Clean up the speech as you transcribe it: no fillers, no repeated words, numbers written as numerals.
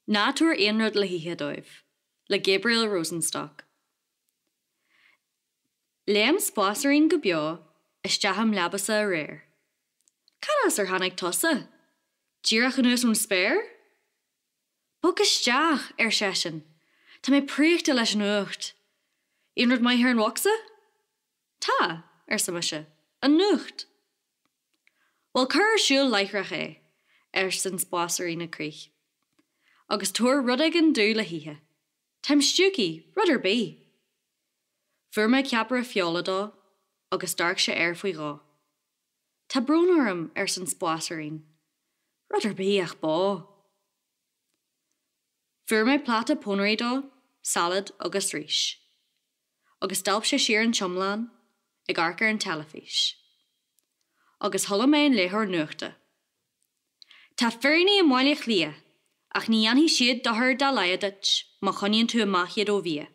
Tabhair Aon Rud le hIthe Dóibh, le Gabriel Rosenstock. Léim spásfhirín go beo, isteach leabasa aréir. Cadas tháinig tusa? Díreach anuas spéir? Bug isteach seisean. Tá mé préachta leis Nuacht. Aon Rud maith an bhosca? Tá, arsa mise, an Nuacht. Well, cuir siúil leithreach san spásfhirín na crích. Agus tuair rud ag an Rud le hIthe. Táim stiúci, rud bí. Fuair mé ceapar a fiolala dó, agus darc sé faoi gá. Tá brúnarm san spásfhirín. Rud bí ach bá. Fuair mé plata pónaí dó, salad agus rís. Agus dalb sé siar an t-iomlán, ag arcar an telefís. Agus thola mé an léthar nuachta. Tá FIRÍNÍ I mhaile chlia, ach ní anhí siad dothar dá laiadit má choníonn tú a maith ó bhí.